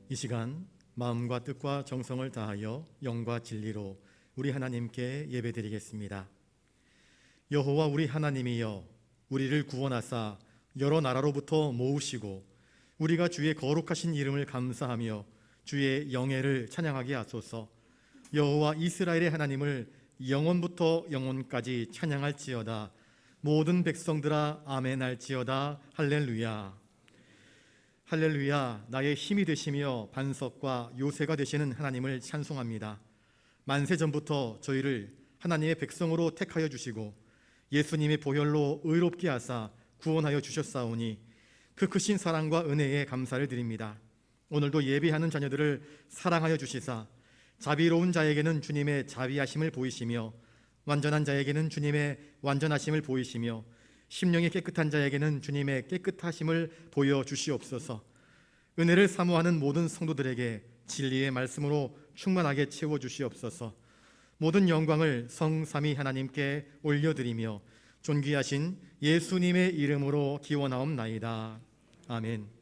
이 시간 마음과 뜻과 정성을 다하여 영과 진리로 우리 하나님께 예배드리겠습니다. 여호와 우리 하나님이여, 우리를 구원하사 여러 나라로부터 모으시고 우리가 주의 거룩하신 이름을 감사하며 주의 영예를 찬양하게 하소서. 여호와 이스라엘의 하나님을 영원부터 영원까지 찬양할지어다. 모든 백성들아 아멘 할지어다. 할렐루야. 할렐루야. 나의 힘이 되시며 반석과 요새가 되시는 하나님을 찬송합니다. 만세 전부터 저희를 하나님의 백성으로 택하여 주시고 예수님의 보혈로 의롭게 하사 구원하여 주셨사오니 그 크신 사랑과 은혜에 감사를 드립니다. 오늘도 예배하는 자녀들을 사랑하여 주시사 자비로운 자에게는 주님의 자비하심을 보이시며 완전한 자에게는 주님의 완전하심을 보이시며 심령이 깨끗한 자에게는 주님의 깨끗하심을 보여주시옵소서. 은혜를 사모하는 모든 성도들에게 진리의 말씀으로 충만하게 채워주시옵소서. 모든 영광을 성삼위 하나님께 올려드리며 존귀하신 예수님의 이름으로 기원하옵나이다. 아멘.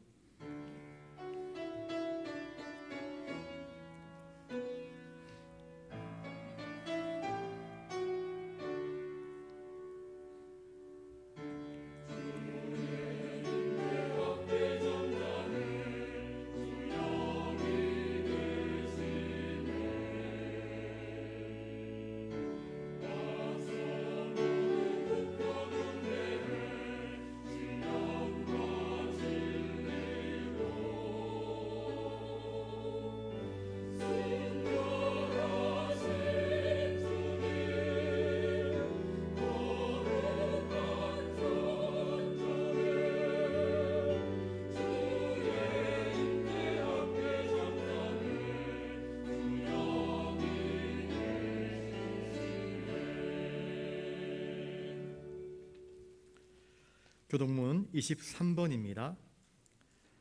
교동문 23번입니다.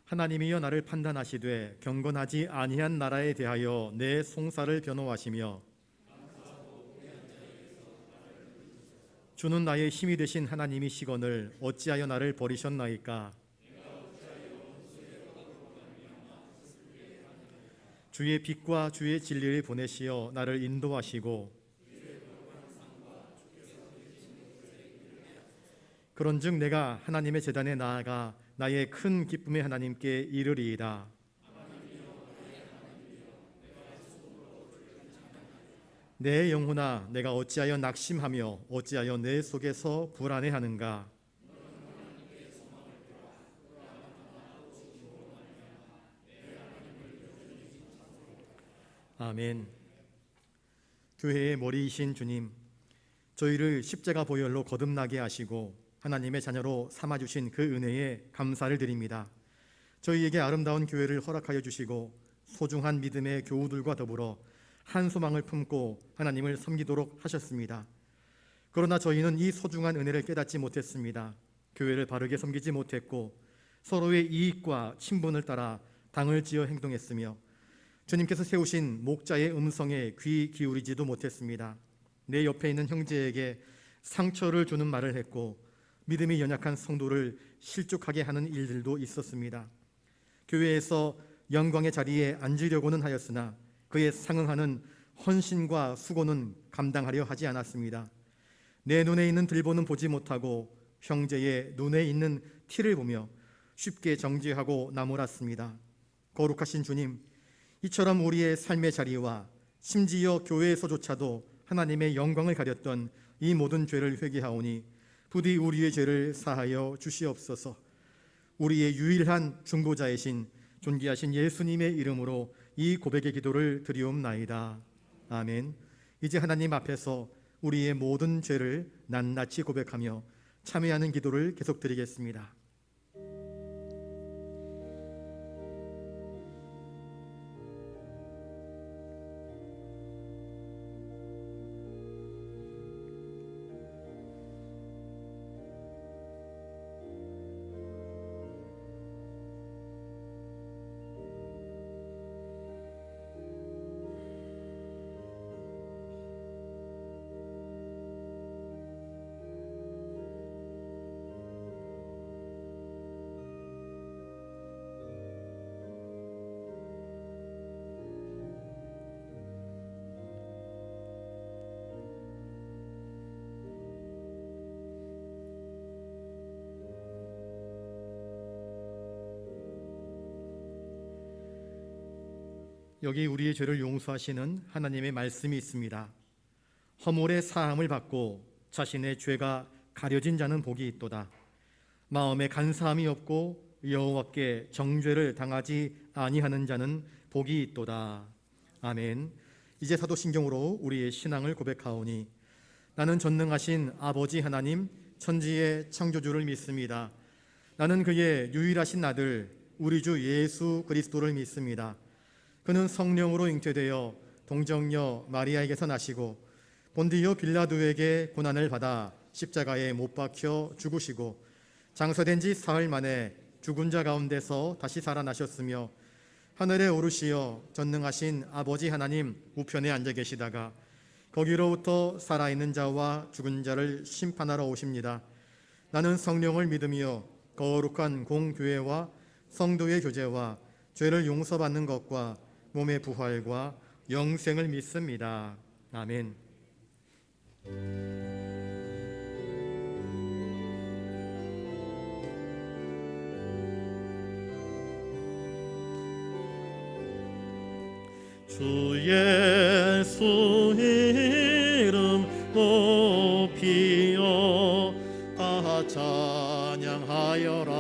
하나님이여 나를 판단하시되 경건하지 아니한 나라에 대하여 내 송사를 변호하시며 주는 나의 힘이 되신 하나님이시거늘 어찌하여 나를 버리셨나이까. 주의 빛과 주의 진리를 보내시어 나를 인도하시고 그런즉 내가 하나님의 제단에 나아가 나의 큰 기쁨의 하나님께 이르리이다. 내 영혼아 내가 어찌하여 낙심하며 어찌하여 내 속에서 불안해하는가. 아멘. 교회의 머리이신 주님, 저희를 십자가 보혈로 거듭나게 하시고 하나님의 자녀로 삼아주신 그 은혜에 감사를 드립니다. 저희에게 아름다운 교회를 허락하여 주시고 소중한 믿음의 교우들과 더불어 한 소망을 품고 하나님을 섬기도록 하셨습니다. 그러나 저희는 이 소중한 은혜를 깨닫지 못했습니다. 교회를 바르게 섬기지 못했고 서로의 이익과 친분을 따라 당을 지어 행동했으며 주님께서 세우신 목자의 음성에 귀 기울이지도 못했습니다. 내 옆에 있는 형제에게 상처를 주는 말을 했고 믿음이 연약한 성도를 실족하게 하는 일들도 있었습니다. 교회에서 영광의 자리에 앉으려고는 하였으나 그에 상응하는 헌신과 수고는 감당하려 하지 않았습니다. 내 눈에 있는 들보는 보지 못하고 형제의 눈에 있는 티를 보며 쉽게 정죄하고 나무랐습니다. 거룩하신 주님, 이처럼 우리의 삶의 자리와 심지어 교회에서조차도 하나님의 영광을 가렸던 이 모든 죄를 회개하오니 부디 우리의 죄를 사하여 주시옵소서. 우리의 유일한 중보자이신 존귀하신 예수님의 이름으로 이 고백의 기도를 드리옵나이다. 아멘. 이제 하나님 앞에서 우리의 모든 죄를 낱낱이 고백하며 참회하는 기도를 계속 드리겠습니다. 여기 우리의 죄를 용서하시는 하나님의 말씀이 있습니다. 허물의 사함을 받고 자신의 죄가 가려진 자는 복이 있도다. 마음에 간사함이 없고 여호와께 정죄를 당하지 아니하는 자는 복이 있도다. 아멘. 이제 사도신경으로 우리의 신앙을 고백하오니 나는 전능하신 아버지 하나님 천지의 창조주를 믿습니다. 나는 그의 유일하신 아들 우리 주 예수 그리스도를 믿습니다. 그는 성령으로 잉태되어 동정녀 마리아에게서 나시고 본디오 빌라도에게 고난을 받아 십자가에 못 박혀 죽으시고 장사된 지 사흘 만에 죽은 자 가운데서 다시 살아나셨으며 하늘에 오르시어 전능하신 아버지 하나님 우편에 앉아 계시다가 거기로부터 살아있는 자와 죽은 자를 심판하러 오십니다. 나는 성령을 믿으며 거룩한 공교회와 성도의 교제와 죄를 용서받는 것과 몸의 부활과 영생을 믿습니다. 아멘. 주 예수 이름 높이어 다 찬양하여라.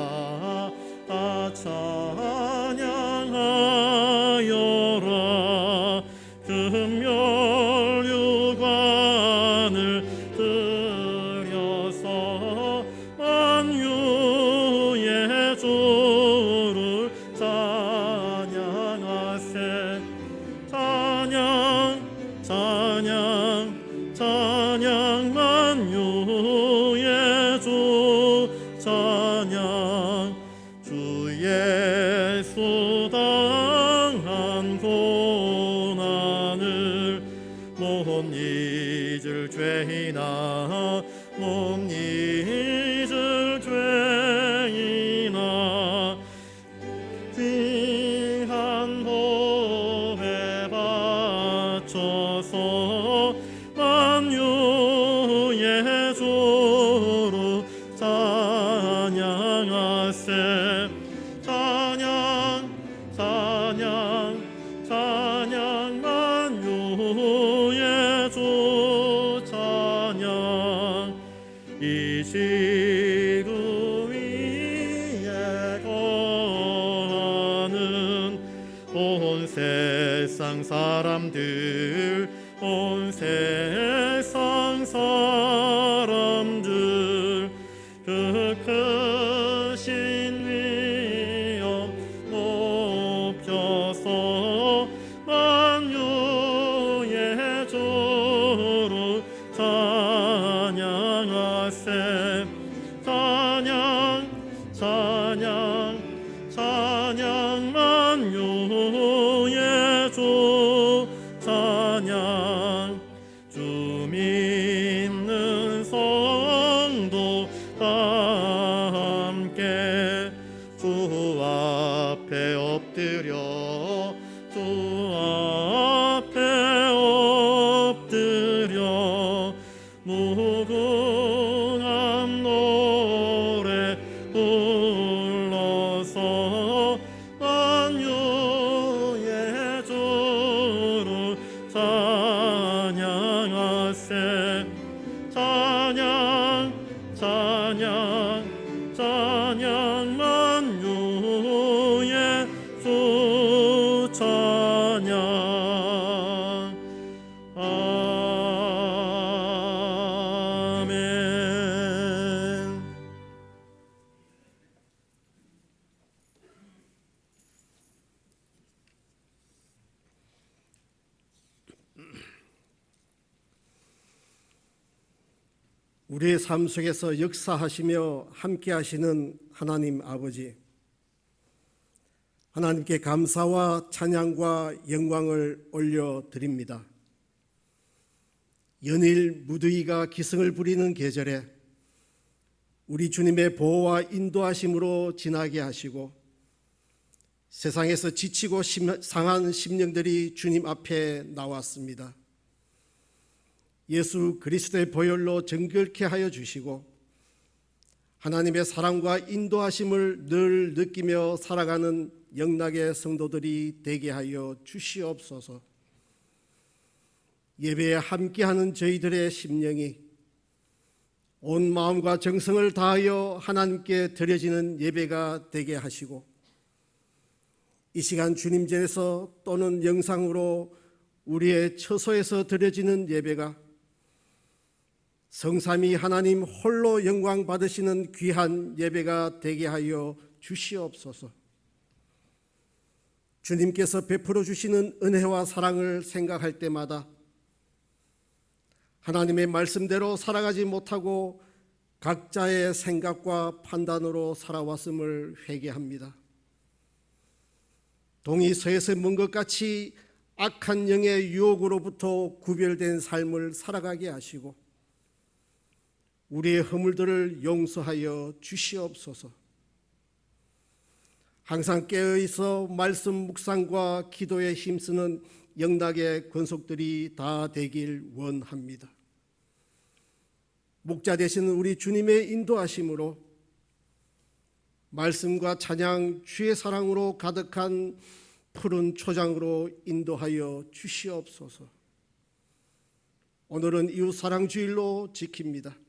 다 찬양하여라. 금멸유관을 들여서 만유의 주를 찬양하세. 찬양 찬양 찬양 만유의 주 찬양. 주 예수 당한 고난을 못 잊을 죄이나 못 잊을 죄이나 귀한 법에 바쳐서 만유의 주로 찬양하세. 찬양 찬양 찬양 만유의 주 찬양. 이 지구 위에 거하는 온 세상 사람들 온 세상 사람들 그 크신 위엄 높여서 만유의 주로 찬양하세. 찬양 찬양 찬양 만유의 주 찬양. 주 믿는 성도 다 함께 주 앞에 엎드려 주 앞에 엎드려 무궁한 노래 불러서 만유의 주를 찬양하세. 찬양 찬양 찬양 만유의 주 찬양. 아멘. 우리의 삶 속에서 역사하시며 함께 하시는 하나님 아버지, 하나님께 감사와 찬양과 영광을 올려드립니다. 연일 무더위가 기승을 부리는 계절에 우리 주님의 보호와 인도하심으로 지나게 하시고 세상에서 지치고 상한 심령들이 주님 앞에 나왔습니다. 예수 그리스도의 보혈로 정결케 하여 주시고 하나님의 사랑과 인도하심을 늘 느끼며 살아가는 영락의 성도들이 되게 하여 주시옵소서. 예배에 함께하는 저희들의 심령이 온 마음과 정성을 다하여 하나님께 드려지는 예배가 되게 하시고, 이 시간 주님 전에서 또는 영상으로 우리의 처소에서 드려지는 예배가 성삼위 하나님 홀로 영광 받으시는 귀한 예배가 되게 하여 주시옵소서. 주님께서 베풀어 주시는 은혜와 사랑을 생각할 때마다 하나님의 말씀대로 살아가지 못하고 각자의 생각과 판단으로 살아왔음을 회개합니다. 동이 서에서 먼 것 같이 악한 영의 유혹으로부터 구별된 삶을 살아가게 하시고 우리의 허물들을 용서하여 주시옵소서. 항상 깨어있어 말씀 묵상과 기도에 힘쓰는 영락의 권속들이 다 되길 원합니다. 목자 되시는 우리 주님의 인도하심으로 말씀과 찬양, 주의 사랑으로 가득한 푸른 초장으로 인도하여 주시옵소서. 오늘은 이웃사랑주일로 지킵니다.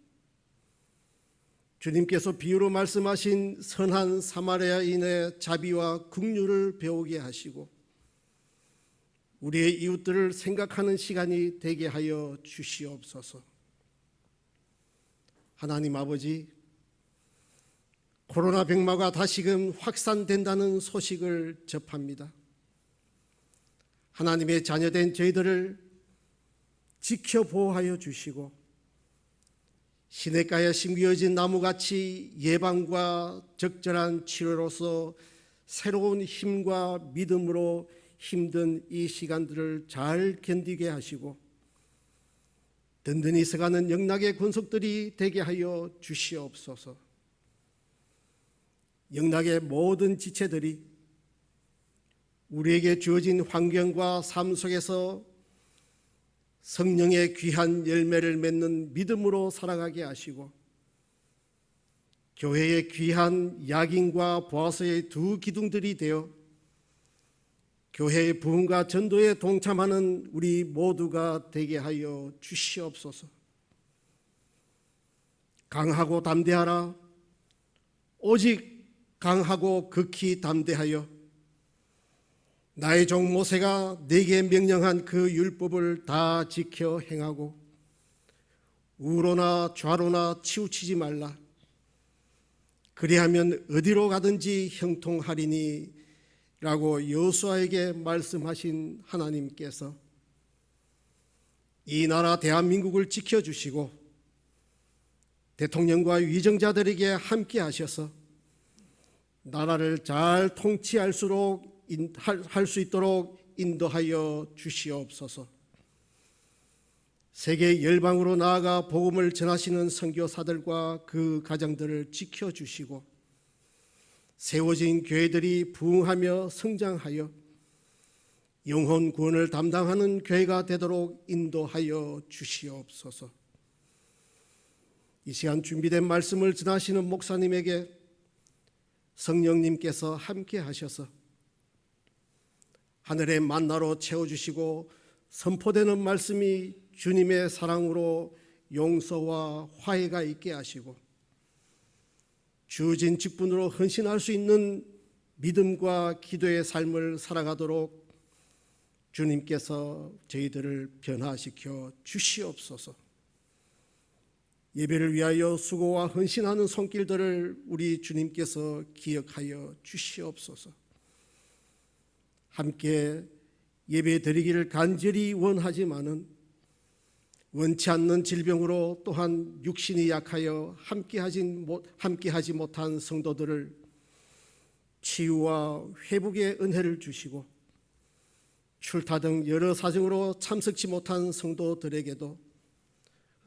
주님께서 비유로 말씀하신 선한 사마리아인의 자비와 긍휼을 배우게 하시고 우리의 이웃들을 생각하는 시간이 되게 하여 주시옵소서. 하나님 아버지, 코로나 병마가 다시금 확산된다는 소식을 접합니다. 하나님의 자녀된 저희들을 지켜 보호하여 주시고 시냇가에 심겨진 나무같이 예방과 적절한 치료로서 새로운 힘과 믿음으로 힘든 이 시간들을 잘 견디게 하시고 든든히 서가는 영락의 권속들이 되게 하여 주시옵소서. 영락의 모든 지체들이 우리에게 주어진 환경과 삶 속에서 성령의 귀한 열매를 맺는 믿음으로 살아가게 하시고 교회의 귀한 약인과 보아서의 두 기둥들이 되어 교회의 부흥과 전도에 동참하는 우리 모두가 되게 하여 주시옵소서. 강하고 담대하라. 오직 강하고 극히 담대하여 나의 종 모세가 네게 명령한 그 율법을 다 지켜 행하고 우로나 좌로나 치우치지 말라. 그리하면 어디로 가든지 형통하리니 라고 여호수아에게 말씀하신 하나님께서 이 나라 대한민국을 지켜주시고 대통령과 위정자들에게 함께 하셔서 나라를 잘 통치할 수 있도록 인도하여 주시옵소서. 세계 열방으로 나아가 복음을 전하시는 선교사들과 그 가정들을 지켜주시고 세워진 교회들이 부흥하며 성장하여 영혼 구원을 담당하는 교회가 되도록 인도하여 주시옵소서. 이 시간 준비된 말씀을 전하시는 목사님에게 성령님께서 함께 하셔서 하늘의 만나로 채워주시고 선포되는 말씀이 주님의 사랑으로 용서와 화해가 있게 하시고 주어진 직분으로 헌신할 수 있는 믿음과 기도의 삶을 살아가도록 주님께서 저희들을 변화시켜 주시옵소서. 예배를 위하여 수고와 헌신하는 손길들을 우리 주님께서 기억하여 주시옵소서. 함께 예배 드리기를 간절히 원하지만은 원치 않는 질병으로 또한 육신이 약하여 함께하지 못한 성도들을 치유와 회복의 은혜를 주시고 출타 등 여러 사정으로 참석치 못한 성도들에게도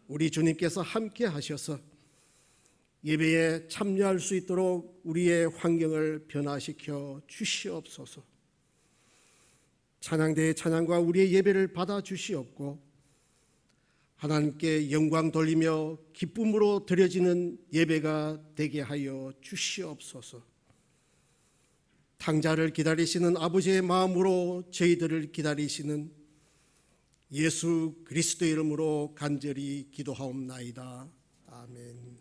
우리 주님께서 함께 하셔서 예배에 참여할 수 있도록 우리의 환경을 변화시켜 주시옵소서. 찬양대의 찬양과 우리의 예배를 받아 주시옵고 하나님께 영광 돌리며 기쁨으로 드려지는 예배가 되게 하여 주시옵소서. 탕자를 기다리시는 아버지의 마음으로 저희들을 기다리시는 예수 그리스도의 이름으로 간절히 기도하옵나이다. 아멘.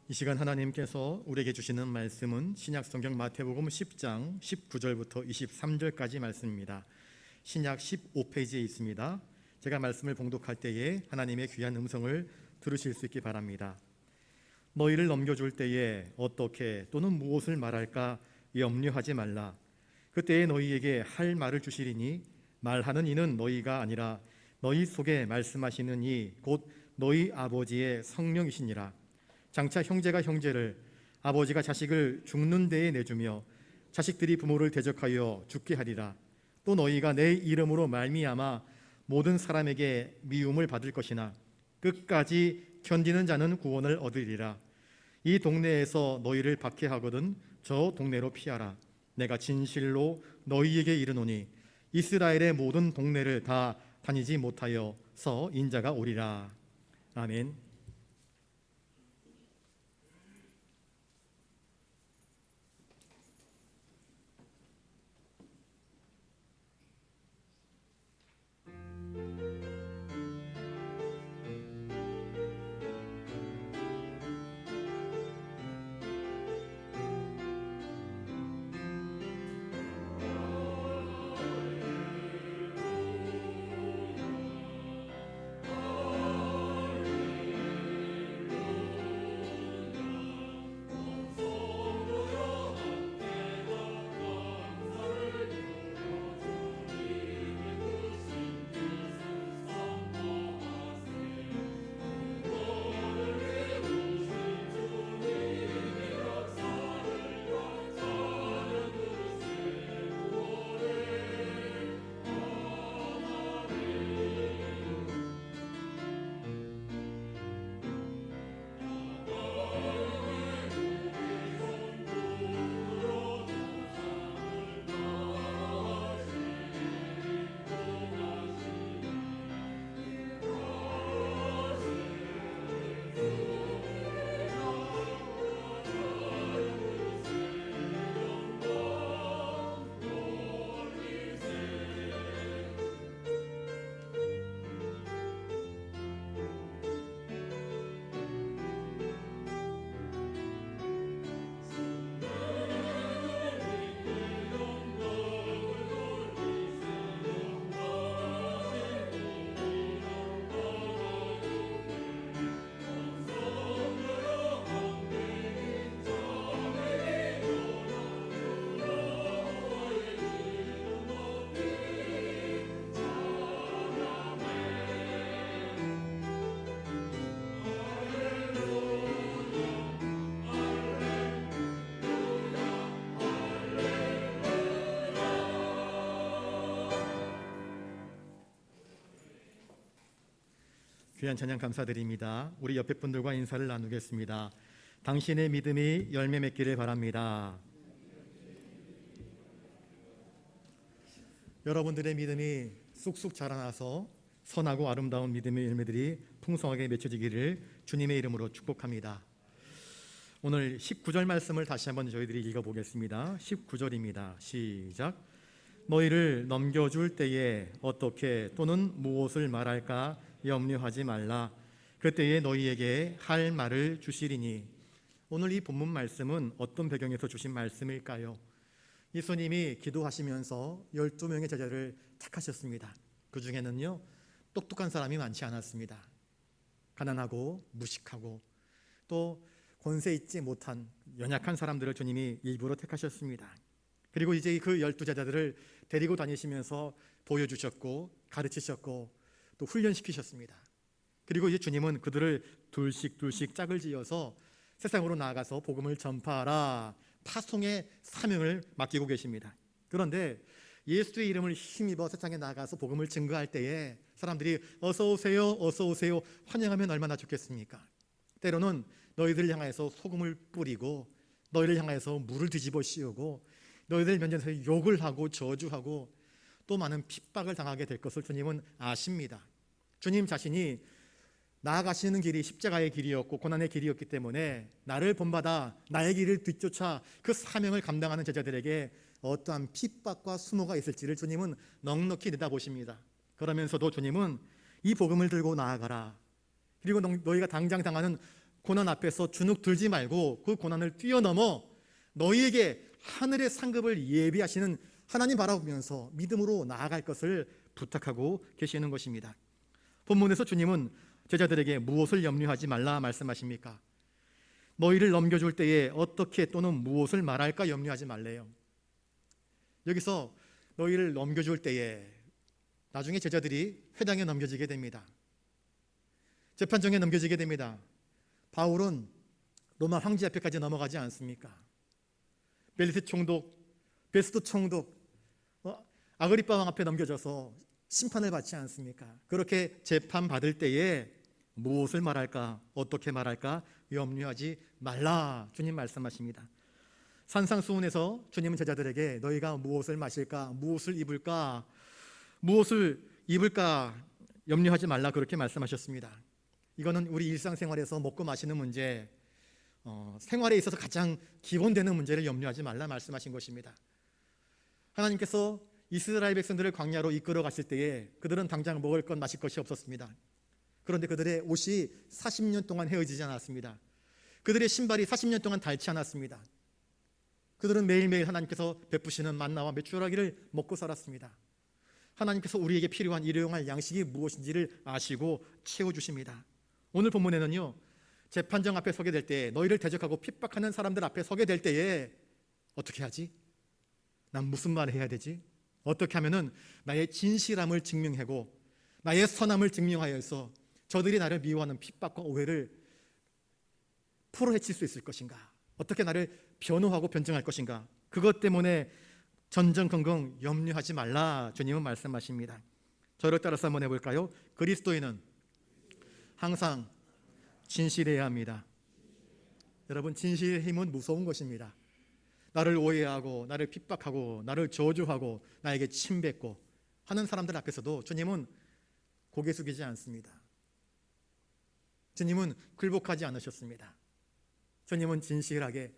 이 시간 하나님께서 우리에게 주시는 말씀은 신약 성경 마태복음 10장 19절부터 23절까지 말씀입니다. 신약 15페이지에 있습니다. 제가 말씀을 봉독할 때에 하나님의 귀한 음성을 들으실 수 있기 바랍니다. 너희를 넘겨줄 때에 어떻게 또는 무엇을 말할까 염려하지 말라. 그때에 너희에게 할 말을 주시리니 말하는 이는 너희가 아니라 너희 속에 말씀하시는 이 곧 너희 아버지의 성령이시니라. 장차 형제가 형제를, 아버지가 자식을 죽는 데에 내주며 자식들이 부모를 대적하여 죽게 하리라. 또 너희가 내 이름으로 말미암아 모든 사람에게 미움을 받을 것이나 끝까지 견디는 자는 구원을 얻으리라. 이 동네에서 너희를 박해하거든 저 동네로 피하라. 내가 진실로 너희에게 이르노니 이스라엘의 모든 동네를 다 다니지 못하여서 인자가 오리라. 아멘. 귀한 찬양 감사드립니다. 우리 옆에 분들과 인사를 나누겠습니다. 당신의 믿음이 열매 맺기를 바랍니다. 여러분들의 믿음이 쑥쑥 자라나서 선하고 아름다운 믿음의 열매들이 풍성하게 맺혀지기를 주님의 이름으로 축복합니다. 오늘 19절 말씀을 다시 한번 저희들이 읽어보겠습니다. 19절입니다. 시작. 너희를 넘겨줄 때에 어떻게 또는 무엇을 말할까 염려하지 말라. 그때에 너희에게 할 말을 주시리니. 오늘 이 본문 말씀은 어떤 배경에서 주신 말씀일까요? 예수님이 기도하시면서 12명의 제자를 택하셨습니다. 그 중에는요, 똑똑한 사람이 많지 않았습니다. 가난하고 무식하고 또 권세 있지 못한 연약한 사람들을 주님이 일부러 택하셨습니다. 그리고 이제 그 12제자들을 데리고 다니시면서 보여주셨고 가르치셨고 또 훈련시키셨습니다. 그리고 이제 주님은 그들을 둘씩 짝을 지어서 세상으로 나아가서 복음을 전파하라, 파송의 사명을 맡기고 계십니다. 그런데 예수의 이름을 힘입어 세상에 나가서 복음을 증거할 때에 사람들이 어서 오세요 환영하면 얼마나 좋겠습니까? 때로는 너희들 향해서 소금을 뿌리고 너희를 향해서 물을 뒤집어 씌우고 너희들 면전에서 욕을 하고 저주하고 또 많은 핍박을 당하게 될 것을 주님은 아십니다. 주님 자신이 나아가시는 길이 십자가의 길이었고 고난의 길이었기 때문에 나를 본받아 나의 길을 뒤쫓아 그 사명을 감당하는 제자들에게 어떠한 핍박과 수모가 있을지를 주님은 넉넉히 내다보십니다. 그러면서도 주님은 이 복음을 들고 나아가라, 그리고 너희가 당장 당하는 고난 앞에서 주눅 들지 말고 그 고난을 뛰어넘어 너희에게 하늘의 상급을 예비하시는 하나님 바라보면서 믿음으로 나아갈 것을 부탁하고 계시는 것입니다. 본문에서 주님은 제자들에게 무엇을 염려하지 말라 말씀하십니까? 너희를 넘겨줄 때에 어떻게 또는 무엇을 말할까 염려하지 말래요. 여기서 너희를 넘겨줄 때에 나중에 제자들이 회당에 넘겨지게 됩니다. 재판정에 넘겨지게 됩니다. 바울은 로마 황제 앞에까지 넘어가지 않습니까? 벨리스 총독, 베스도 총독, 아그리빠 왕 앞에 넘겨져서 심판을 받지 않습니까? 그렇게 재판받을 때에 무엇을 말할까, 어떻게 말할까 염려하지 말라 주님 말씀하십니다. 산상수훈에서 주님은 제자들에게 너희가 무엇을 마실까, 무엇을 입을까 염려하지 말라 그렇게 말씀하셨습니다. 이거는 우리 일상생활에서 먹고 마시는 문제, 생활에 있어서 가장 기본되는 문제를 염려하지 말라 말씀하신 것입니다. 하나님께서 이스라엘 백성들을 광야로 이끌어 갔을 때에 그들은 당장 먹을 것 마실 것이 없었습니다. 그런데 그들의 옷이 40년 동안 헤어지지 않았습니다. 그들의 신발이 40년 동안 닳지 않았습니다. 그들은 매일매일 하나님께서 베푸시는 만나와 메추라기를 먹고 살았습니다. 하나님께서 우리에게 필요한 일용할 양식이 무엇인지를 아시고 채워주십니다. 오늘 본문에는요, 재판정 앞에 서게 될 때, 너희를 대적하고 핍박하는 사람들 앞에 서게 될 때에 어떻게 하지? 난 무슨 말을 해야 되지? 어떻게 하면은 나의 진실함을 증명하고 나의 선함을 증명하여서 저들이 나를 미워하는 핍박과 오해를 풀어헤칠 수 있을 것인가? 어떻게 나를 변호하고 변증할 것인가? 그것 때문에 전전긍긍 염려하지 말라 주님은 말씀하십니다. 저를 따라서 한번 해볼까요? 그리스도인은 항상 진실해야 합니다. 여러분, 진실의 힘은 무서운 것입니다. 나를 오해하고 나를 핍박하고 나를 저주하고 나에게 침뱉고 하는 사람들 앞에서도 주님은 고개 숙이지 않습니다. 주님은 굴복하지 않으셨습니다. 주님은 진실하게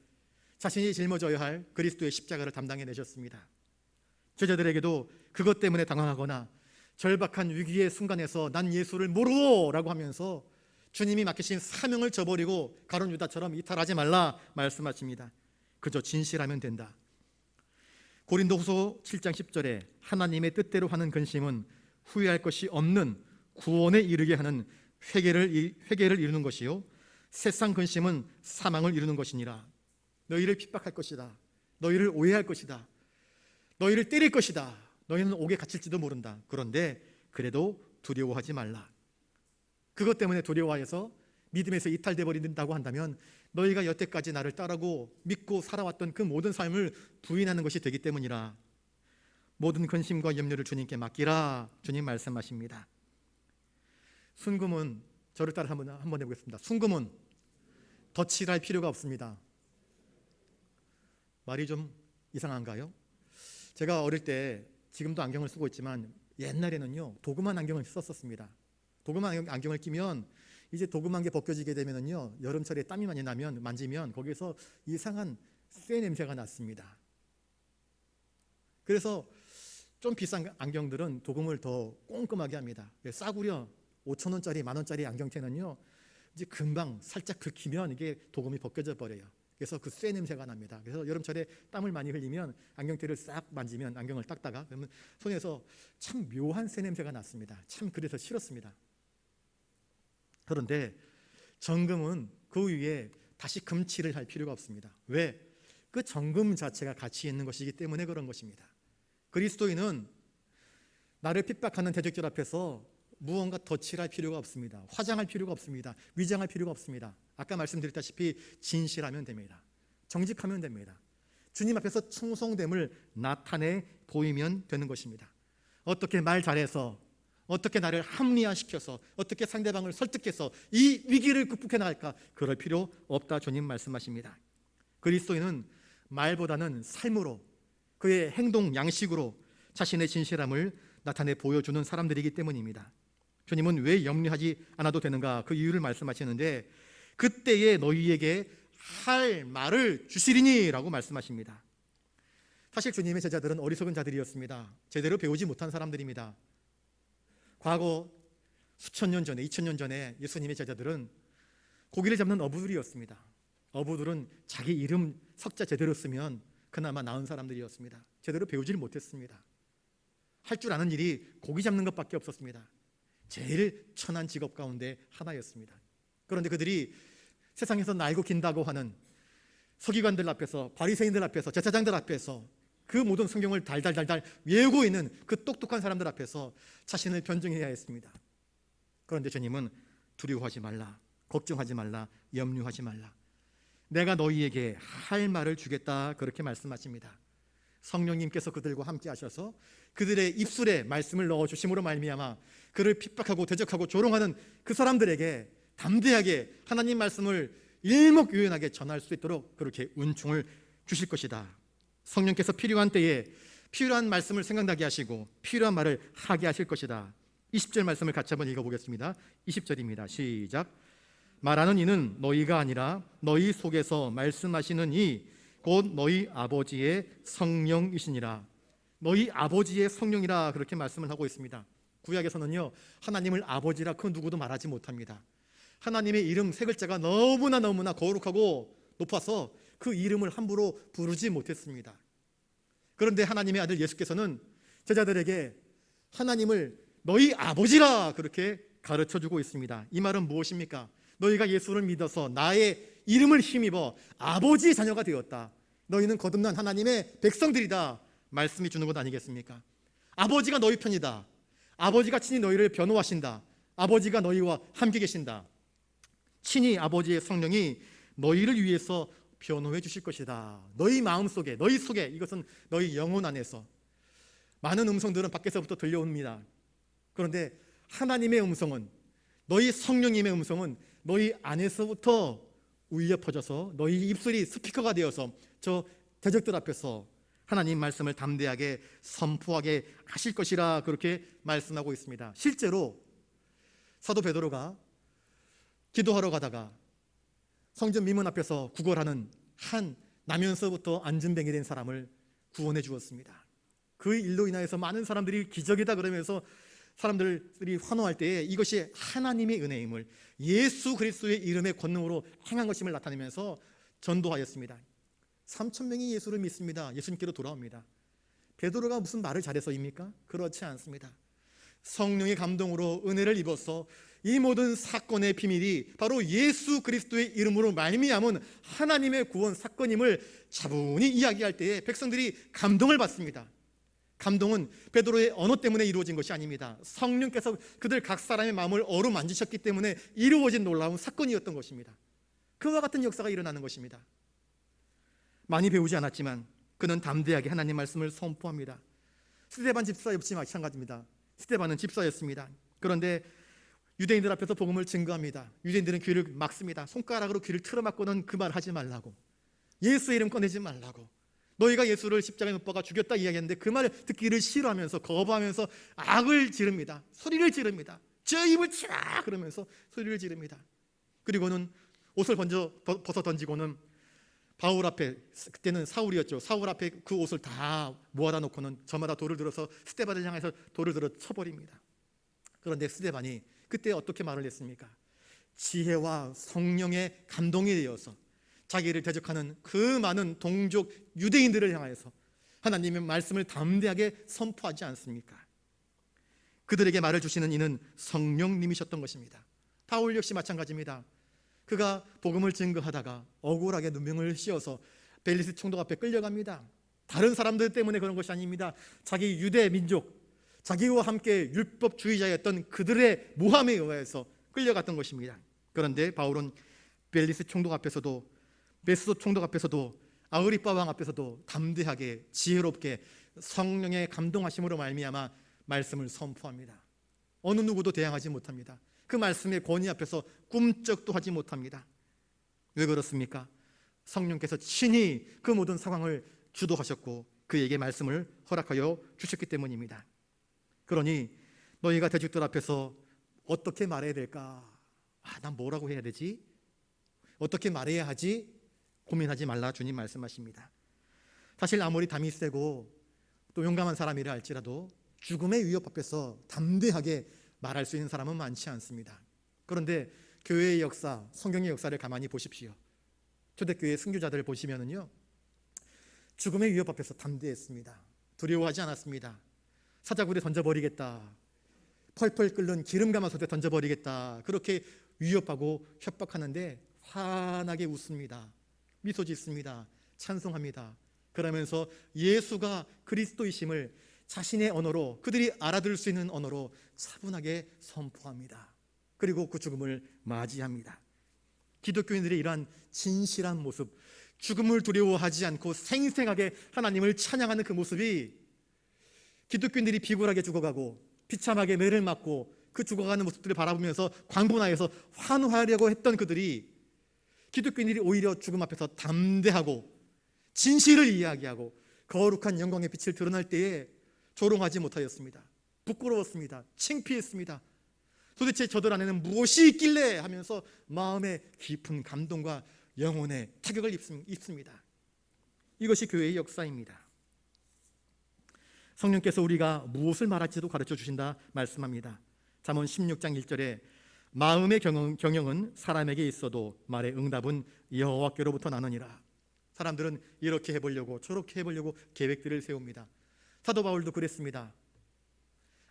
자신이 짊어져야 할 그리스도의 십자가를 담당해내셨습니다. 제자들에게도 그것 때문에 당황하거나 절박한 위기의 순간에서 난 예수를 모르오라고 하면서 주님이 맡기신 사명을 저버리고 가룟 유다처럼 이탈하지 말라 말씀하십니다. 그저 진실하면 된다. 고린도후서 7장 10절에 하나님의 뜻대로 하는 근심은 후회할 것이 없는 구원에 이르게 하는 회개를 이루는 것이요 세상 근심은 사망을 이루는 것이니라. 너희를 핍박할 것이다. 너희를 오해할 것이다. 너희를 때릴 것이다. 너희는 옥에 갇힐지도 모른다. 그런데 그래도 두려워하지 말라. 그것 때문에 두려워해서 믿음에서 이탈돼 버린다고 한다면 너희가 여태까지 나를 따르고 믿고 살아왔던 그 모든 삶을 부인하는 것이 되기 때문이라. 모든 근심과 염려를 주님께 맡기라 주님 말씀하십니다. 순금은, 저를 따라 한번 해보겠습니다. 순금은 덧칠할 필요가 없습니다. 말이 좀 이상한가요? 제가 어릴 때, 지금도 안경을 쓰고 있지만 옛날에는요 도그만 안경을 썼었습니다. 도그만 안경을 끼면 이제 도그만 게 벗겨지게 되면은요 여름철에 땀이 많이 나면 만지면 거기서 이상한 쇠 냄새가 났습니다. 그래서 좀 비싼 안경들은 도금을 더 꼼꼼하게 합니다. 싸구려 5,000원짜리, 10,000원짜리 안경테는요 이제 금방 살짝 긁히면 이게 도금이 벗겨져 버려요. 그래서 그 쇠 냄새가 납니다. 그래서 여름철에 땀을 많이 흘리면 안경테를 싹 만지면 안경을 닦다가 그러면 손에서 참 묘한 쇠 냄새가 났습니다. 참 그래서 싫었습니다. 그런데 정금은 그 위에 다시 금칠을 할 필요가 없습니다. 왜? 그 정금 자체가 가치 있는 것이기 때문에 그런 것입니다. 그리스도인은 나를 핍박하는 대적들 앞에서 무언가 덧칠할 필요가 없습니다. 화장할 필요가 없습니다. 위장할 필요가 없습니다. 아까 말씀드렸다시피 진실하면 됩니다. 정직하면 됩니다. 주님 앞에서 충성됨을 나타내 보이면 되는 것입니다. 어떻게 말 잘해서, 어떻게 나를 합리화시켜서, 어떻게 상대방을 설득해서 이 위기를 극복해 나갈까? 그럴 필요 없다 주님 말씀하십니다. 그리스도인은 말보다는 삶으로, 그의 행동 양식으로 자신의 진실함을 나타내 보여주는 사람들이기 때문입니다. 주님은 왜 염려하지 않아도 되는가? 그 이유를 말씀하시는데 그때에 너희에게 할 말을 주시리니 라고 말씀하십니다. 사실 주님의 제자들은 어리석은 자들이었습니다. 제대로 배우지 못한 사람들입니다. 과거 수천 년 전에, 2000년 전에 예수님의 제자들은 고기를 잡는 어부들이었습니다. 어부들은 자기 이름 석자 제대로 쓰면 그나마 나은 사람들이었습니다. 제대로 배우지를 못했습니다. 할 줄 아는 일이 고기 잡는 것밖에 없었습니다. 제일 천한 직업 가운데 하나였습니다. 그런데 그들이 세상에서 날고 긴다고 하는 서기관들 앞에서, 바리새인들 앞에서, 제사장들 앞에서 그 모든 성경을 달달달달 외우고 있는 그 똑똑한 사람들 앞에서 자신을 변증해야 했습니다. 그런데 주님은 두려워하지 말라, 걱정하지 말라, 염려하지 말라. 내가 너희에게 할 말을 주겠다 그렇게 말씀하십니다. 성령님께서 그들과 함께 하셔서 그들의 입술에 말씀을 넣어주심으로 말미암아 그를 핍박하고 대적하고 조롱하는 그 사람들에게 담대하게 하나님 말씀을 일목요연하게 전할 수 있도록 그렇게 은총을 주실 것이다. 성령께서 필요한 때에 필요한 말씀을 생각나게 하시고 필요한 말을 하게 하실 것이다. 20절 말씀을 같이 한번 읽어보겠습니다. 20절입니다. 시작. 말하는 이는 너희가 아니라 너희 속에서 말씀하시는 이 곧 너희 아버지의 성령이시니라. 너희 아버지의 성령이라 그렇게 말씀을 하고 있습니다. 구약에서는요 하나님을 아버지라 그 누구도 말하지 못합니다. 하나님의 이름 세 글자가 너무나 거룩하고 높아서 그 이름을 함부로 부르지 못했습니다. 그런데 하나님의 아들 예수께서는 제자들에게 하나님을 너희 아버지라 그렇게 가르쳐주고 있습니다. 이 말은 무엇입니까? 너희가 예수를 믿어서 나의 이름을 힘입어 아버지의 자녀가 되었다. 너희는 거듭난 하나님의 백성들이다 말씀이 주는 것 아니겠습니까? 아버지가 너희 편이다. 아버지가 친히 너희를 변호하신다. 아버지가 너희와 함께 계신다. 친히 아버지의 성령이 너희를 위해서 변호해 주실 것이다. 너희 마음속에, 너희 속에, 이것은 너희 영혼 안에서 많은 음성들은 밖에서부터 들려옵니다. 그런데 하나님의 음성은, 너희 성령님의 음성은 너희 안에서부터 울려 퍼져서 너희 입술이 스피커가 되어서 저 대적들 앞에서 하나님 말씀을 담대하게 선포하게 하실 것이라 그렇게 말씀하고 있습니다. 실제로 사도 베드로가 기도하러 가다가 성전 미문 앞에서 구걸하는 한 나면서부터 안진뱅이 된 사람을 구원해 주었습니다. 그 일로 인하여서 많은 사람들이 기적이다 그러면서 사람들이 환호할 때에 이것이 하나님의 은혜임을, 예수 그리스도의 이름의 권능으로 행한 것임을 나타내면서 전도하였습니다. 3,000명이 예수를 믿습니다. 예수님께로 돌아옵니다. 베드로가 무슨 말을 잘해서입니까? 그렇지 않습니다. 성령의 감동으로 은혜를 입어서 이 모든 사건의 비밀이 바로 예수 그리스도의 이름으로 말미암은 하나님의 구원 사건임을 차분히 이야기할 때에 백성들이 감동을 받습니다. 감동은 베드로의 언어 때문에 이루어진 것이 아닙니다. 성령께서 그들 각 사람의 마음을 어루만지셨기 때문에 이루어진 놀라운 사건이었던 것입니다. 그와 같은 역사가 일어나는 것입니다. 많이 배우지 않았지만 그는 담대하게 하나님 말씀을 선포합니다. 스데반 집사 역시 마찬가지입니다. 스데반은 집사였습니다. 그런데 유대인들 앞에서 복음을 증거합니다. 유대인들은 귀를 막습니다. 손가락으로 귀를 틀어막고는 그 말 하지 말라고, 예수의 이름 꺼내지 말라고, 너희가 예수를 십자가에 못 박아 죽였다 이야기했는데 그 말을 듣기를 싫어하면서 거부하면서 악을 지릅니다. 소리를 지릅니다. 저 입을 치라 그러면서 소리를 지릅니다. 그리고는 옷을 벗어 던지고는 바울 앞에, 그때는 사울이었죠. 사울 앞에 그 옷을 다 모아다 놓고는 저마다 돌을 들어서 스데반을 향해서 돌을 들어 쳐버립니다. 그런데 스데반이 그때 어떻게 말을 했습니까? 지혜와 성령의 감동이 되어서 자기를 대적하는 그 많은 동족 유대인들을 향하여서 하나님의 말씀을 담대하게 선포하지 않습니까? 그들에게 말을 주시는 이는 성령님이셨던 것입니다. 바울 역시 마찬가지입니다. 그가 복음을 증거하다가 억울하게 누명을 씌워서 벨리스 총독 앞에 끌려갑니다. 다른 사람들 때문에 그런 것이 아닙니다. 자기 유대 민족, 자기와 함께 율법주의자였던 그들의 모함에 의해서 끌려갔던 것입니다. 그런데 바울은 벨리스 총독 앞에서도 베스도 총독 앞에서도 아그리빠 왕 앞에서도 담대하게 지혜롭게 성령의 감동하심으로 말미암아 말씀을 선포합니다. 어느 누구도 대항하지 못합니다. 그 말씀의 권위 앞에서 꿈쩍도 하지 못합니다. 왜 그렇습니까? 성령께서 친히 그 모든 상황을 주도하셨고 그에게 말씀을 허락하여 주셨기 때문입니다. 그러니 너희가 대적들 앞에서 어떻게 말해야 될까? 난 뭐라고 해야 되지? 어떻게 말해야 하지? 고민하지 말라 주님 말씀하십니다. 사실 아무리 담이 세고 또 용감한 사람이라 할지라도 죽음의 위협 앞에서 담대하게 말할 수 있는 사람은 많지 않습니다. 그런데 교회의 역사, 성경의 역사를 가만히 보십시오. 초대교회 순교자들을 보시면은요, 죽음의 위협 앞에서 담대했습니다. 두려워하지 않았습니다. 사자굴에 던져버리겠다, 펄펄 끓는 기름 가마솥에 던져버리겠다, 그렇게 위협하고 협박하는데 환하게 웃습니다. 미소 짓습니다. 찬송합니다. 그러면서 예수가 그리스도이심을 자신의 언어로, 그들이 알아들을 수 있는 언어로 차분하게 선포합니다. 그리고 그 죽음을 맞이합니다. 기독교인들의 이러한 진실한 모습, 죽음을 두려워하지 않고 생생하게 하나님을 찬양하는 그 모습이 기독교인들이 비굴하게 죽어가고 비참하게 매를 맞고 그 죽어가는 모습들을 바라보면서 광분하여서 환호하려고 했던 그들이, 기독교인들이 오히려 죽음 앞에서 담대하고 진실을 이야기하고 거룩한 영광의 빛을 드러날 때에 조롱하지 못하였습니다. 부끄러웠습니다. 창피했습니다. 도대체 저들 안에는 무엇이 있길래 하면서 마음의 깊은 감동과 영혼의 타격을 입습니다. 이것이 교회의 역사입니다. 성령께서 우리가 무엇을 말할지도 가르쳐 주신다 말씀합니다. 잠언 16장 1절에 마음의 경영은 사람에게 있어도 말의 응답은 여호와께로부터 나느니라. 사람들은 이렇게 해보려고 저렇게 해보려고 계획들을 세웁니다. 사도 바울도 그랬습니다.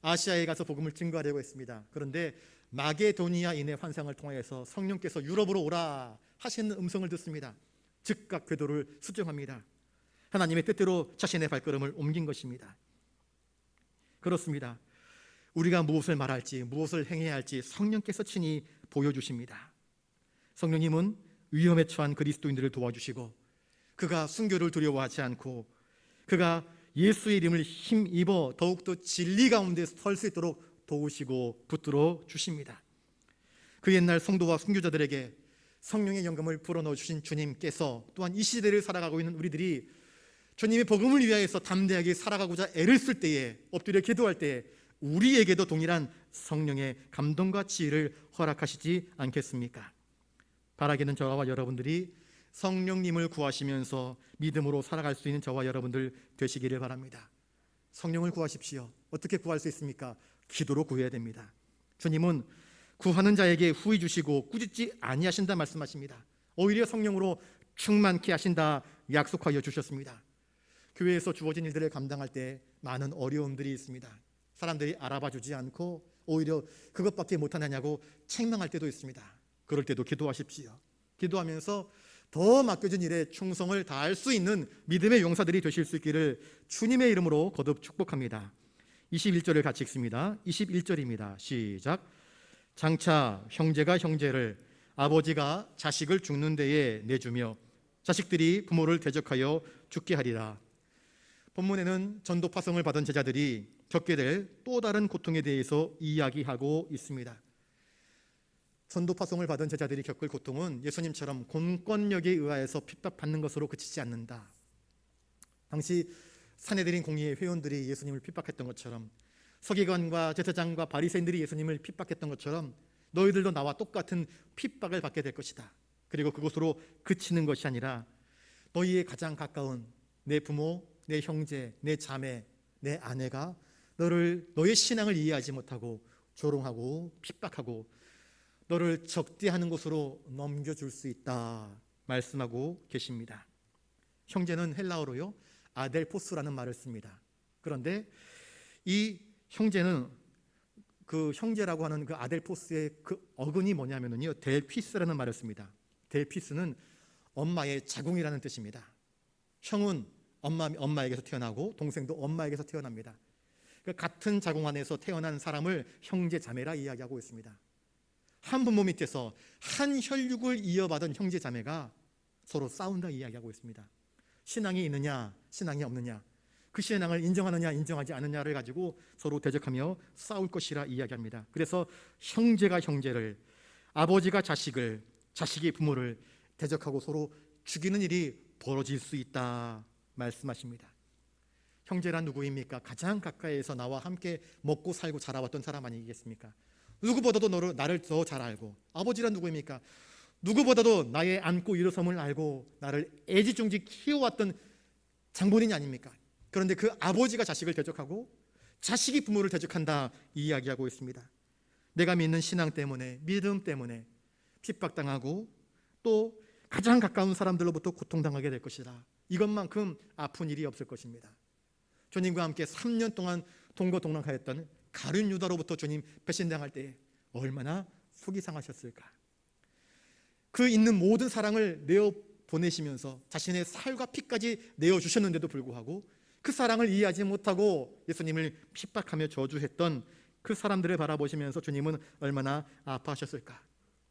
아시아에 가서 복음을 증거하려고 했습니다. 그런데 마게도니아인의 환상을 통하여서 성령께서 유럽으로 오라 하시는 음성을 듣습니다. 즉각 궤도를 수정합니다. 하나님의 뜻대로 자신의 발걸음을 옮긴 것입니다. 그렇습니다. 우리가 무엇을 말할지 무엇을 행해야 할지 성령께서 친히 보여주십니다. 성령님은 위험에 처한 그리스도인들을 도와주시고 그가 순교를 두려워하지 않고 그가 예수의 이름을 힘입어 더욱더 진리 가운데 설 수 있도록 도우시고 붙들어 주십니다. 그 옛날 성도와 순교자들에게 성령의 영감을 불어넣어 주신 주님께서 또한 이 시대를 살아가고 있는 우리들이 주님의 복음을 위하여서 담대하게 살아가고자 애를 쓸 때에, 엎드려 기도할 때에 우리에게도 동일한 성령의 감동과 지혜를 허락하시지 않겠습니까? 바라기는 저와 여러분들이 성령님을 구하시면서 믿음으로 살아갈 수 있는 저와 여러분들 되시기를 바랍니다. 성령을 구하십시오. 어떻게 구할 수 있습니까? 기도로 구해야 됩니다. 주님은 구하는 자에게 후히 주시고 꾸짖지 아니하신다 말씀하십니다. 오히려 성령으로 충만케 하신다 약속하여 주셨습니다. 교회에서 주어진 일들을 감당할 때 많은 어려움들이 있습니다. 사람들이 알아봐 주지 않고 오히려 그것밖에 못하느냐고 책망할 때도 있습니다. 그럴 때도 기도하십시오. 기도하면서 더 맡겨진 일에 충성을 다할 수 있는 믿음의 용사들이 되실 수 있기를 주님의 이름으로 거듭 축복합니다. 21절을 같이 읽습니다. 21절입니다. 시작. 장차 형제가 형제를, 아버지가 자식을 죽는 데에 내주며 자식들이 부모를 대적하여 죽게 하리라. 본문에는 전도 파송을 받은 제자들이 겪게 될 또 다른 고통에 대해서 이야기하고 있습니다. 전도 파송을 받은 제자들이 겪을 고통은 예수님처럼 공권력에 의하여서 핍박받는 것으로 그치지 않는다. 당시 산헤드린 공의회 회원들이 예수님을 핍박했던 것처럼, 서기관과 제사장과 바리새인들이 예수님을 핍박했던 것처럼 너희들도 나와 똑같은 핍박을 받게 될 것이다. 그리고 그것으로 그치는 것이 아니라 너희의 가장 가까운 내 부모, 내 형제, 내 자매, 내 아내가 너의 신앙을 이해하지 못하고 조롱하고 핍박하고 너를 적대하는 곳으로 넘겨줄 수 있다. 말씀하고 계십니다. 형제는 헬라어로요 아델포스라는 말을 씁니다. 그런데 이 형제는 그 형제라고 하는 그 아델포스의 그 어근이 뭐냐면요 델피스라는 말을 씁니다. 델피스는 엄마의 자궁이라는 뜻입니다. 형은 엄마에게서 태어나고 동생도 엄마에게서 태어납니다. 그 같은 자궁 안에서 태어난 사람을 형제 자매라 이야기하고 있습니다. 한 부모 밑에서 한 혈육을 이어받은 형제 자매가 서로 싸운다 이야기하고 있습니다. 신앙이 있느냐 신앙이 없느냐, 그 신앙을 인정하느냐 인정하지 않느냐를 가지고 서로 대적하며 싸울 것이라 이야기합니다. 그래서 형제가 형제를, 아버지가 자식을, 자식이 부모를 대적하고 서로 죽이는 일이 벌어질 수 있다 말씀하십니다. 형제란 누구입니까? 가장 가까이에서 나와 함께 먹고 살고 자라왔던 사람 아니겠습니까? 누구보다도 나를 더 잘 알고. 아버지란 누구입니까? 누구보다도 나의 안고 일어섬을 알고 나를 애지중지 키워왔던 장본인이 아닙니까? 그런데 그 아버지가 자식을 대적하고 자식이 부모를 대적한다 이야기하고 있습니다. 내가 믿는 신앙 때문에, 믿음 때문에 핍박당하고 또 가장 가까운 사람들로부터 고통당하게 될 것이다. 이것만큼 아픈 일이 없을 것입니다. 주님과 함께 3년 동안 동거동락하였던 가룟 유다로부터 주님 배신당할 때 얼마나 속이 상하셨을까. 그 있는 모든 사랑을 내어 보내시면서 자신의 살과 피까지 내어주셨는데도 불구하고 그 사랑을 이해하지 못하고 예수님을 핍박하며 저주했던 그 사람들을 바라보시면서 주님은 얼마나 아파하셨을까.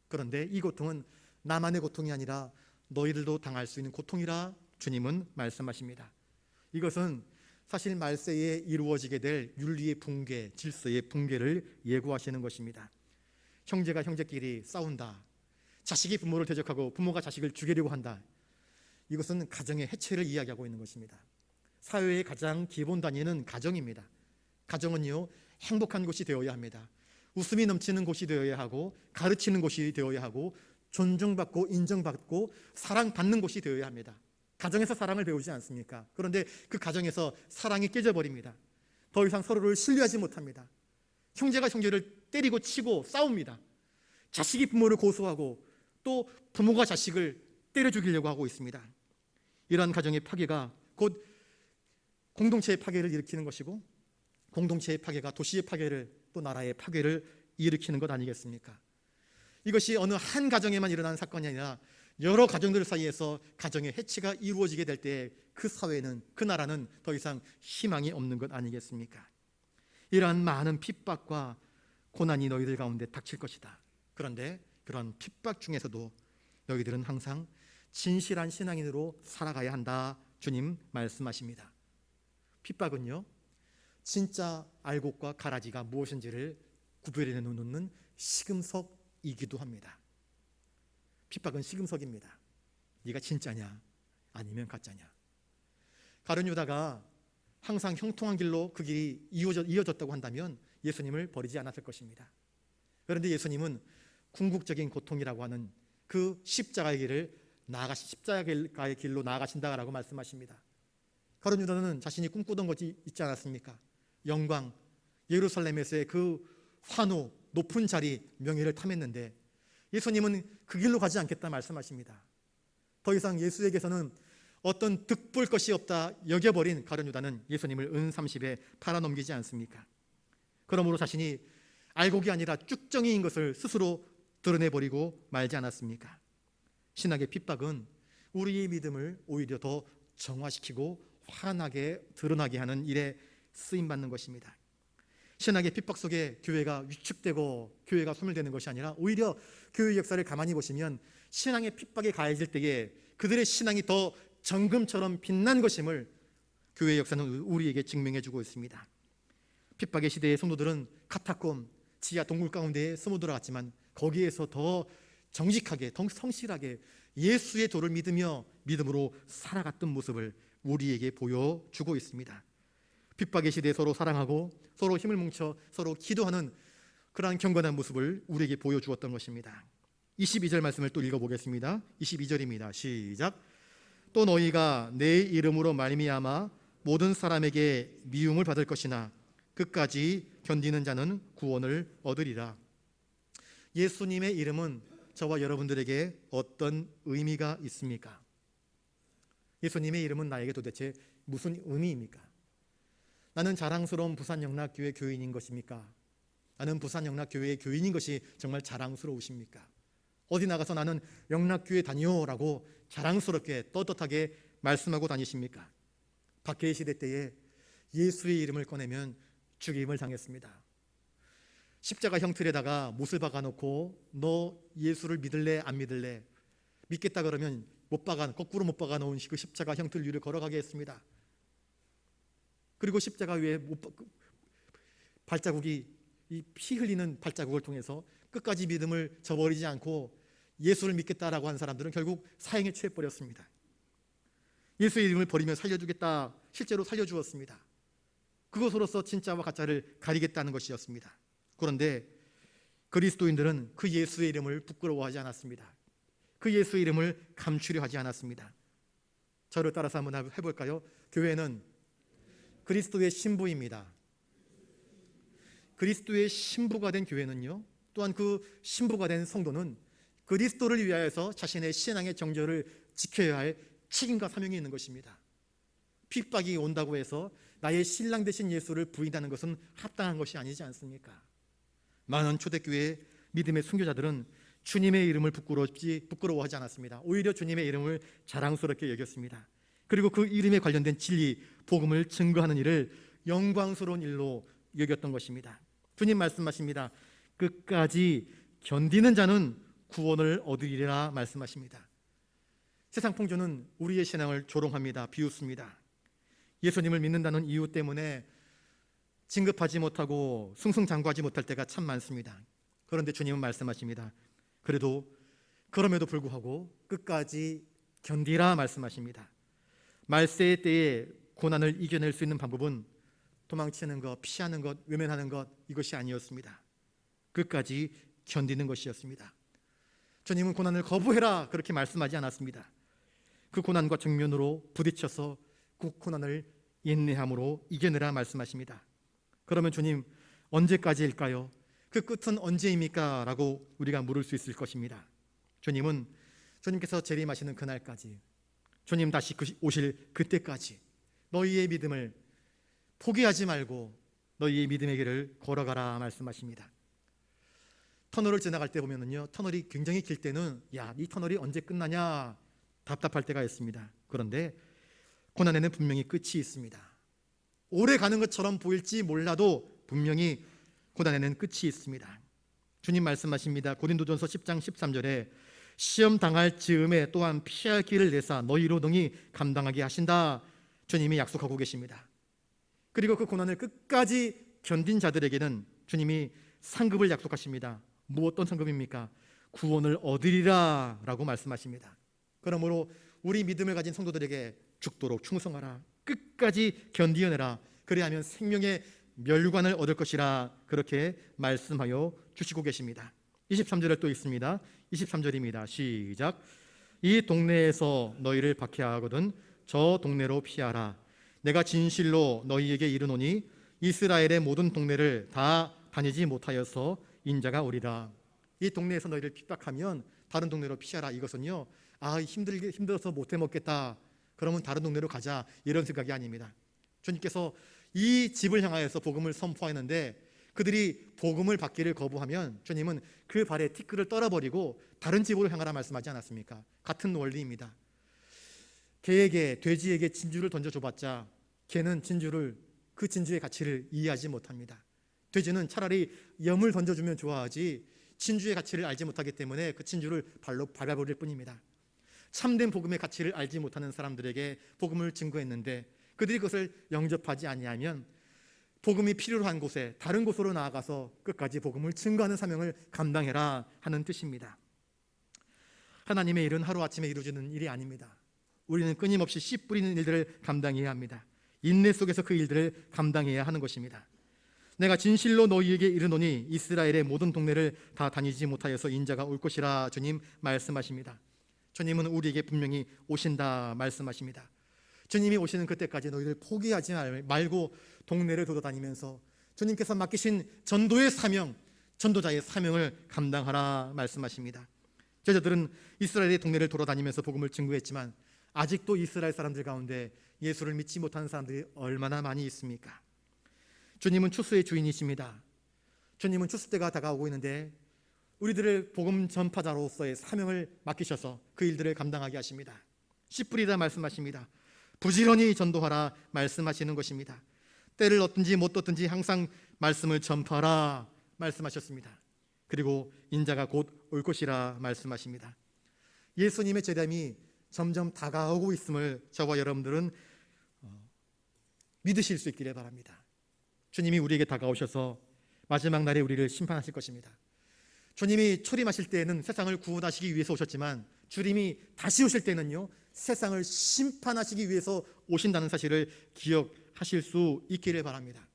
그런데 이 고통은 나만의 고통이 아니라 너희들도 당할 수 있는 고통이라 주님은 말씀하십니다. 이것은 사실 말세에 이루어지게 될 윤리의 붕괴, 질서의 붕괴를 예고하시는 것입니다. 형제가 형제끼리 싸운다, 자식이 부모를 대적하고 부모가 자식을 죽이려고 한다, 이것은 가정의 해체를 이야기하고 있는 것입니다. 사회의 가장 기본 단위는 가정입니다. 가정은요 행복한 곳이 되어야 합니다. 웃음이 넘치는 곳이 되어야 하고, 가르치는 곳이 되어야 하고, 존중받고 인정받고 사랑받는 곳이 되어야 합니다. 가정에서 사랑을 배우지 않습니까? 그런데 그 가정에서 사랑이 깨져버립니다. 더 이상 서로를 신뢰하지 못합니다. 형제가 형제를 때리고 치고 싸웁니다. 자식이 부모를 고소하고 또 부모가 자식을 때려 죽이려고 하고 있습니다. 이러한 가정의 파괴가 곧 공동체의 파괴를 일으키는 것이고, 공동체의 파괴가 도시의 파괴를, 또 나라의 파괴를 일으키는 것 아니겠습니까? 이것이 어느 한 가정에만 일어나는 사건이 아니라 여러 가정들 사이에서 가정의 해체가 이루어지게 될 때 그 사회는, 그 나라는 더 이상 희망이 없는 것 아니겠습니까? 이러한 많은 핍박과 고난이 너희들 가운데 닥칠 것이다. 그런데 그런 핍박 중에서도 너희들은 항상 진실한 신앙인으로 살아가야 한다 주님 말씀하십니다. 핍박은요 진짜 알곡과 가라지가 무엇인지를 구별해 놓는 시금석이기도 합니다. 핍박은 시금석입니다. 네가 진짜냐 아니면 가짜냐. 가룟 유다가 항상 형통한 길로 그 길이 이어졌다고 한다면 예수님을 버리지 않았을 것입니다. 그런데 예수님은 궁극적인 고통이라고 하는 그 십자가의 길로 나아가신다라고 말씀하십니다. 가룟 유다는 자신이 꿈꾸던 것이 있지 않았습니까? 영광, 예루살렘에서의 그 환호, 높은 자리, 명예를 탐했는데 예수님은 그 길로 가지 않겠다 말씀하십니다. 더 이상 예수에게서는 어떤 득볼 것이 없다 여겨버린 가룟 유다는 예수님을 은30에 팔아넘기지 않습니까? 그러므로 자신이 알곡이 아니라 쭉정이인 것을 스스로 드러내버리고 말지 않았습니까? 신학의 핍박은 우리의 믿음을 오히려 더 정화시키고 환하게 드러나게 하는 일에 쓰임받는 것입니다. 신학의 핍박 속에 교회가 위축되고 교회가 소멸되는 것이 아니라 오히려 교회 역사를 가만히 보시면 신앙의 핍박에 가해질 때에 그들의 신앙이 더 정금처럼 빛난 것임을 교회의 역사는 우리에게 증명해 주고 있습니다. 핍박의 시대의 성도들은 카타콤, 지하 동굴 가운데에 숨어 들어갔지만 거기에서 더 정직하게, 더 성실하게 예수의 도를 믿으며 믿음으로 살아갔던 모습을 우리에게 보여주고 있습니다. 핍박의 시대에 서로 사랑하고 서로 힘을 뭉쳐 서로 기도하는 그러한 경건한 모습을 우리에게 보여주었던 것입니다. 22절 말씀을 또 읽어보겠습니다. 22절입니다. 시작. 또 너희가 내 이름으로 말미암아 모든 사람에게 미움을 받을 것이나 끝까지 견디는 자는 구원을 얻으리라. 예수님의 이름은 저와 여러분들에게 어떤 의미가 있습니까? 예수님의 이름은 나에게 도대체 무슨 의미입니까? 나는 자랑스러운 부산영락교회 교인인 것입니까? 나는 부산영락교회의 교인인 것이 정말 자랑스러우십니까? 어디 나가서 나는 영락교회 다녀라고 자랑스럽게 떳떳하게 말씀하고 다니십니까? 박해의 시대 때에 예수의 이름을 꺼내면 죽임을 당했습니다. 십자가 형틀에다가 못을 박아놓고 너 예수를 믿을래 안 믿을래? 믿겠다 그러면 거꾸로 못 박아놓은 그 십자가 형틀 위를 걸어가게 했습니다. 그리고 십자가 위에 발자국이 이 피 흘리는 발자국을 통해서 끝까지 믿음을 저버리지 않고 예수를 믿겠다라고 한 사람들은 결국 사형에 처해버렸습니다. 예수의 이름을 버리면 살려주겠다, 실제로 살려주었습니다. 그것으로서 진짜와 가짜를 가리겠다는 것이었습니다. 그런데 그리스도인들은 그 예수의 이름을 부끄러워하지 않았습니다. 그 예수의 이름을 감추려 하지 않았습니다. 저를 따라서 한번 해볼까요? 교회는 그리스도의 신부입니다. 그리스도의 신부가 된 교회는요, 또한 그 신부가 된 성도는 그리스도를 위하여서 자신의 신앙의 정절을 지켜야 할 책임과 사명이 있는 것입니다. 핍박이 온다고 해서 나의 신랑 되신 예수를 부인하는 것은 합당한 것이 아니지 않습니까? 많은 초대교회의 믿음의 순교자들은 주님의 이름을 부끄러워하지 않았습니다. 오히려 주님의 이름을 자랑스럽게 여겼습니다. 그리고 그 이름에 관련된 진리, 복음을 증거하는 일을 영광스러운 일로 여겼던 것입니다. 주님 말씀하십니다. 끝까지 견디는 자는 구원을 얻으리라 말씀하십니다. 세상 풍조는 우리의 신앙을 조롱합니다. 비웃습니다. 예수님을 믿는다는 이유 때문에 진급하지 못하고 승승장구하지 못할 때가 참 많습니다. 그런데 주님은 말씀하십니다. 그럼에도 불구하고 끝까지 견디라 말씀하십니다. 말세의 때에 고난을 이겨낼 수 있는 방법은 도망치는 것, 피하는 것, 외면하는 것, 이것이 아니었습니다. 끝까지 견디는 것이었습니다. 주님은 고난을 거부해라 그렇게 말씀하지 않았습니다. 그 고난과 정면으로 부딪혀서 그 고난을 인내함으로 이겨내라 말씀하십니다. 그러면 주님, 언제까지일까요? 그 끝은 언제입니까? 라고 우리가 물을 수 있을 것입니다. 주님께서 재림하시는 그날까지, 주님 다시 오실 그때까지 너희의 믿음을 포기하지 말고 너희의 믿음의 길을 걸어가라 말씀하십니다. 터널을 지나갈 때 보면은요, 터널이 굉장히 길 때는 이 터널이 언제 끝나냐 답답할 때가 있습니다. 그런데 고난에는 분명히 끝이 있습니다. 오래 가는 것처럼 보일지 몰라도 분명히 고난에는 끝이 있습니다. 주님 말씀하십니다. 고린도전서 10장 13절에 시험 당할 즈음에 또한 피할 길을 내사 너희로 능히 감당하게 하신다. 주님이 약속하고 계십니다. 그리고 그 고난을 끝까지 견딘 자들에게는 주님이 상급을 약속하십니다. 어떤 상급입니까? 구원을 얻으리라 라고 말씀하십니다. 그러므로 우리 믿음을 가진 성도들에게 죽도록 충성하라, 끝까지 견디어내라, 그리하면 생명의 멸관을 얻을 것이라 그렇게 말씀하여 주시고 계십니다. 23절에 또 있습니다. 23절입니다. 시작. 이 동네에서 너희를 박해하거든 저 동네로 피하라. 내가 진실로 너희에게 이르노니 이스라엘의 모든 동네를 다 다니지 못하여서 인자가 오리라. 이 동네에서 너희를 핍박하면 다른 동네로 피하라. 이것은요, 힘들어서 못해 먹겠다, 그러면 다른 동네로 가자, 이런 생각이 아닙니다. 주님께서 이 집을 향하여서 복음을 선포하는데 그들이 복음을 받기를 거부하면 주님은 그 발에 티끌을 떨어버리고 다른 집으로 향하라 말씀하지 않았습니까? 같은 원리입니다. 돼지에게 진주를 던져줘봤자 개는 그 진주의 가치를 이해하지 못합니다. 돼지는 차라리 염을 던져주면 좋아하지 진주의 가치를 알지 못하기 때문에 그 진주를 발로 밟아버릴 뿐입니다. 참된 복음의 가치를 알지 못하는 사람들에게 복음을 증거했는데 그들이 그것을 영접하지 아니하면 복음이 필요로 한 곳에 다른 곳으로 나아가서 끝까지 복음을 증거하는 사명을 감당해라 하는 뜻입니다. 하나님의 일은 하루아침에 이루어지는 일이 아닙니다. 우리는 끊임없이 씨 뿌리는 일들을 감당해야 합니다. 인내 속에서 그 일들을 감당해야 하는 것입니다. 내가 진실로 너희에게 이르노니 이스라엘의 모든 동네를 다 다니지 못하여서 인자가 올 것이라 주님 말씀하십니다. 주님은 우리에게 분명히 오신다 말씀하십니다. 주님이 오시는 그때까지 너희들 포기하지 말고 동네를 돌아다니면서 주님께서 맡기신 전도의 사명, 전도자의 사명을 감당하라 말씀하십니다. 제자들은 이스라엘의 동네를 돌아다니면서 복음을 증거했지만 아직도 이스라엘 사람들 가운데 예수를 믿지 못하는 사람들이 얼마나 많이 있습니까? 주님은 추수의 주인이십니다. 주님은 추수 때가 다가오고 있는데 우리들을 복음 전파자로서의 사명을 맡기셔서 그 일들을 감당하게 하십니다. 씨 뿌리라 말씀하십니다. 부지런히 전도하라 말씀하시는 것입니다. 때를 얻든지 못 얻든지 항상 말씀을 전파하라 말씀하셨습니다. 그리고 인자가 곧 올 것이라 말씀하십니다. 예수님의 재림이 점점 다가오고 있음을 저와 여러분들은 믿으실 수 있기를 바랍니다. 주님이 우리에게 다가오셔서 마지막 날에 우리를 심판하실 것입니다. 주님이 초림하실 때에는 세상을 구원하시기 위해서 오셨지만 주님이 다시 오실 때는요, 세상을 심판하시기 위해서 오신다는 사실을 기억하실 수 있기를 바랍니다.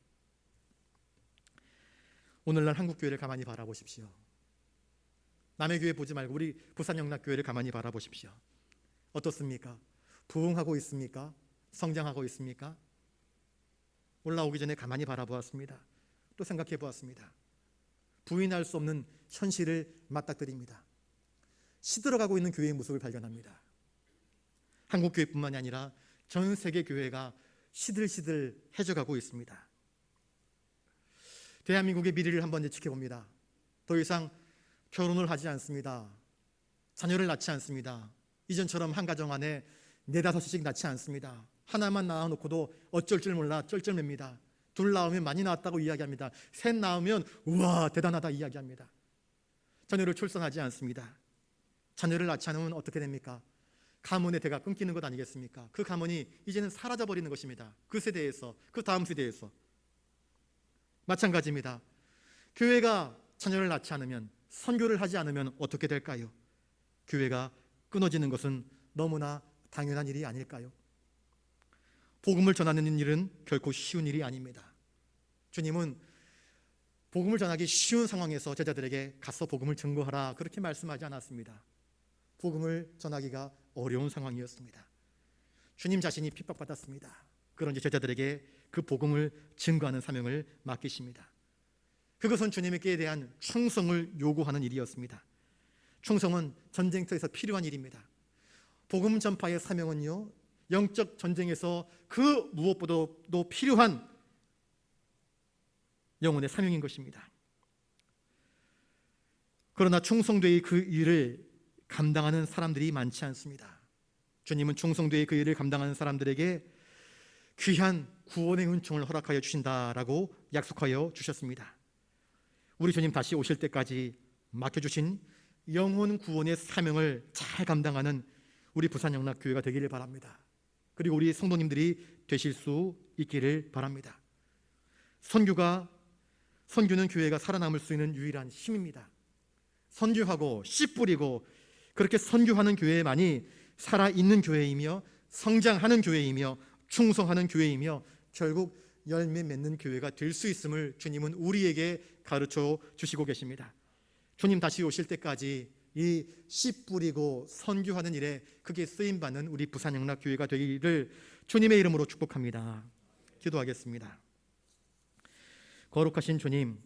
오늘날 한국교회를 가만히 바라보십시오. 남의 교회 보지 말고 우리 부산영락교회를 가만히 바라보십시오. 어떻습니까? 부흥하고 있습니까? 성장하고 있습니까? 올라오기 전에 가만히 바라보았습니다. 또 생각해 보았습니다. 부인할 수 없는 현실을 맞닥뜨립니다. 시들어가고 있는 교회의 모습을 발견합니다. 한국교회뿐만이 아니라 전 세계 교회가 시들시들해져가고 있습니다. 대한민국의 미래를 한번 예측해봅니다. 더 이상 결혼을 하지 않습니다. 자녀를 낳지 않습니다. 이전처럼 한 가정 안에 4-5씩 낳지 않습니다. 하나만 낳아놓고도 어쩔 줄 몰라 쩔쩔맵니다. 둘 낳으면 많이 낳았다고 이야기합니다. 셋 낳으면 우와 대단하다 이야기합니다. 자녀를 출산하지 않습니다. 자녀를 낳지 않으면 어떻게 됩니까? 가문의 대가 끊기는 것 아니겠습니까? 그 가문이 이제는 사라져버리는 것입니다. 그 세대에서, 그 다음 세대에서. 마찬가지입니다. 교회가 자녀를 낳지 않으면, 선교를 하지 않으면 어떻게 될까요? 교회가 끊어지는 것은 너무나 당연한 일이 아닐까요? 복음을 전하는 일은 결코 쉬운 일이 아닙니다. 주님은 복음을 전하기 쉬운 상황에서 제자들에게 가서 복음을 증거하라 그렇게 말씀하지 않았습니다. 복음을 전하기가 어려운 상황이었습니다. 주님 자신이 핍박받았습니다. 그런지 제자들에게 그 복음을 증거하는 사명을 맡기십니다. 그것은 주님께 대한 충성을 요구하는 일이었습니다. 충성은 전쟁터에서 필요한 일입니다. 복음 전파의 사명은요, 영적 전쟁에서 그 무엇보다도 필요한 영혼의 사명인 것입니다. 그러나 충성되이 그 일을 감당하는 사람들이 많지 않습니다. 주님은 충성되이 그 일을 감당하는 사람들에게 귀한 구원의 은총을 허락하여 주신다라고 약속하여 주셨습니다. 우리 주님 다시 오실 때까지 맡겨주신 영혼 구원의 사명을 잘 감당하는 우리 부산영락교회가 되기를 바랍니다. 그리고 우리 성도님들이 되실 수 있기를 바랍니다. 선교는 교회가 살아남을 수 있는 유일한 힘입니다. 선교하고 씨 뿌리고 그렇게 선교하는 교회만이 살아있는 교회이며 성장하는 교회이며 충성하는 교회이며 결국 열매 맺는 교회가 될 수 있음을 주님은 우리에게 가르쳐 주시고 계십니다. 주님 다시 오실 때까지 이 씨 뿌리고 선교하는 일에 크게 쓰임받는 우리 부산영락교회가 되기를 주님의 이름으로 축복합니다. 기도하겠습니다. 거룩하신 주님,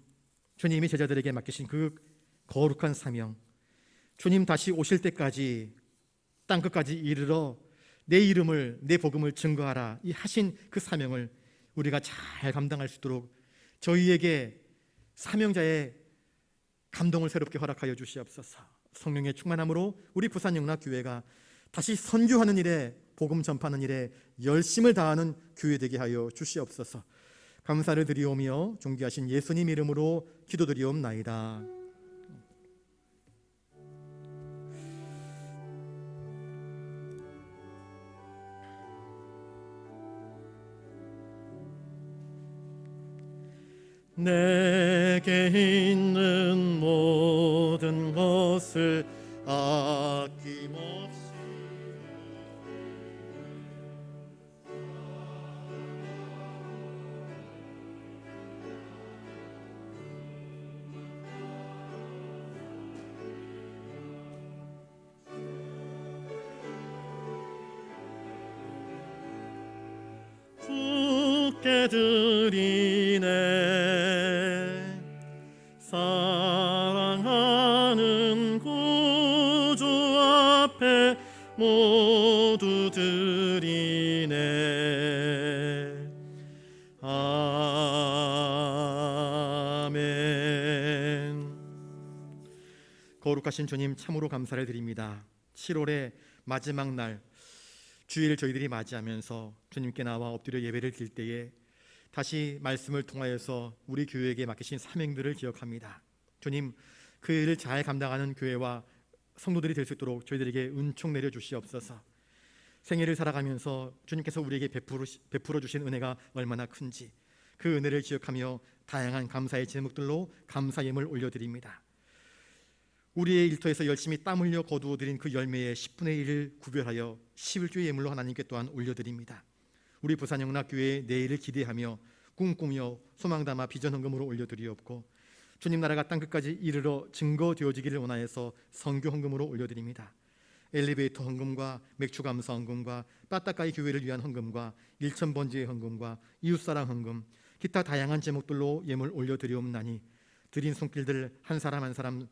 주님이 제자들에게 맡기신 그 거룩한 사명, 주님 다시 오실 때까지 땅끝까지 이르러 내 이름을, 내 복음을 증거하라 이 하신 그 사명을 우리가 잘 감당할 수 있도록 저희에게 사명자의 감동을 새롭게 허락하여 주시옵소서. 성령의 충만함으로 우리 부산영락교회가 다시 선교하는 일에, 복음 전파하는 일에 열심을 다하는 교회 되게 하여 주시옵소서. 감사를 드리오며 존귀하신 예수님 이름으로 기도드리옵나이다. 내게 있는 모든 것을 아낌없이 주께 드리네. 사랑하는 구주 거룩하신 주님 참으로 감사를 드립니다. 7월의 마지막 날 주일을 저희들이 맞이하면서 주님께 나와 엎드려 예배를 드릴 때에 다시 말씀을 통하여서 우리 교회에게 맡기신 사명들을 기억합니다. 주님, 그 일을 잘 감당하는 교회와 성도들이 될 수 있도록 저희들에게 은총 내려 주시옵소서. 생애를 살아가면서 주님께서 우리에게 베풀어 주신 은혜가 얼마나 큰지 그 은혜를 기억하며 다양한 감사의 제목들로 감사 예물 올려드립니다. 우리의 일터에서 열심히 땀 흘려 거두어드린 그 열매의 10분의 1을 구별하여 11조의 예물로 하나님께 또한 올려드립니다. 우리 부산영락교회의 내일을 기대하며 꿈꾸며 소망 담아 비전 헌금으로 올려드리옵고, 주님 나라가 땅끝까지 이르러 증거되어지기를 원하여서 선교 헌금으로 올려드립니다. 엘리베이터 헌금과 맥주 감사 헌금과 빠따까이 교회를 위한 헌금과 1,000번지의 헌금과 이웃사랑 헌금, 기타 다양한 제목들로 예물 올려드리옵나니 드린 손길들 한 사람 한 사람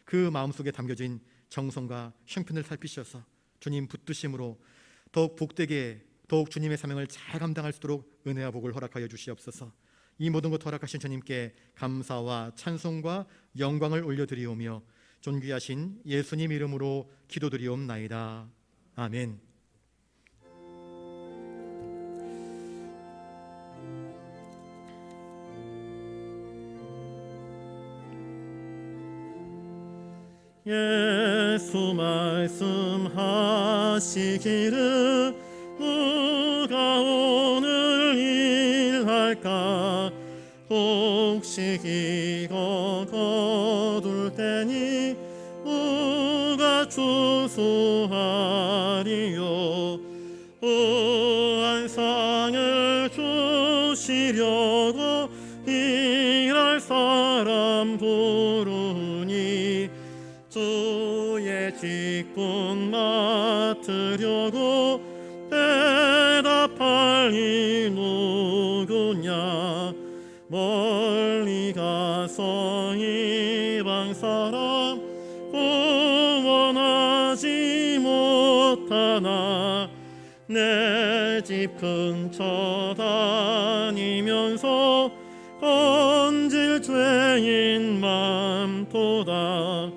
그 마음속에 담겨진 정성과 형편을 살피셔서 주님 붙드심으로 더욱 복되게 더욱 주님의 사명을 잘 감당할 수 있도록 은혜와 복을 허락하여 주시옵소서. 이 모든 것 허락하신 주님께 감사와 찬송과 영광을 올려드리오며 존귀하신 예수님 이름으로 기도드리옵나이다. 아멘. 예수 말씀하시기를 누가 오늘 일할까? 혹시 이거 거둘 테니 누가 추수하리요? 우한상을 주시려고 일할 사람 부르니 주의 직분 맡으려고 대답할 이 누구냐? 멀리 가서 이방 사람 구원하지 못하나 내 집 근처 다니면서 건질 죄인 맘도다.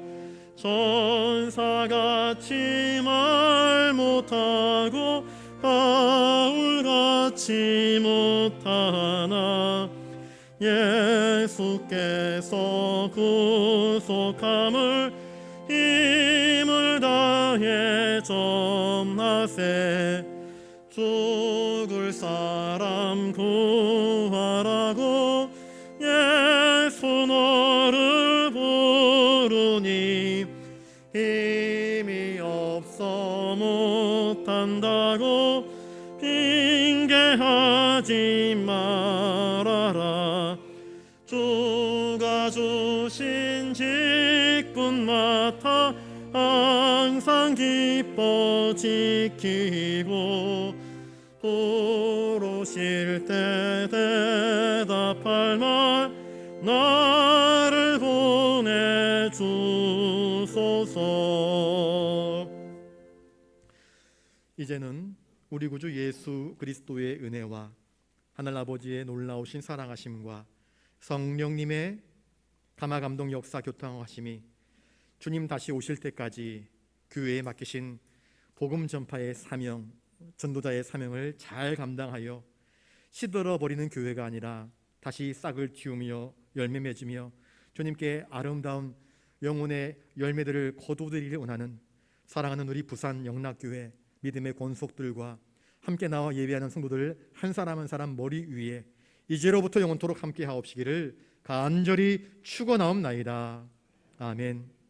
천사같이 말 못하고 바울같이 못하나 예수께서 구속함을 힘을 다해 전하세. 죽을 사람 구하라고 예수 너를 부르니 힘이 없어 못한다고 핑계하지 말아라. 주가 주신 직분 맡아 항상 기뻐 지키고 부르실 때 대답할 말 나를 보내주소서. 이제는 우리 구주 예수 그리스도의 은혜와 하늘 아버지의 놀라우신 사랑하심과 성령님의 감화감동 역사 교통하심이 주님 다시 오실 때까지 교회에 맡기신 복음 전파의 사명, 전도자의 사명을 잘 감당하여 시들어 버리는 교회가 아니라 다시 싹을 틔우며 열매 맺으며 주님께 아름다운 영혼의 열매들을 거두드리길 원하는 사랑하는 우리 부산 영락교회 믿음의 권속들과 함께 나와 예배하는 성도들 한 사람 한 사람 머리 위에 이제로부터 영원토록 함께 하옵시기를 간절히 축원하옵나이다. 아멘.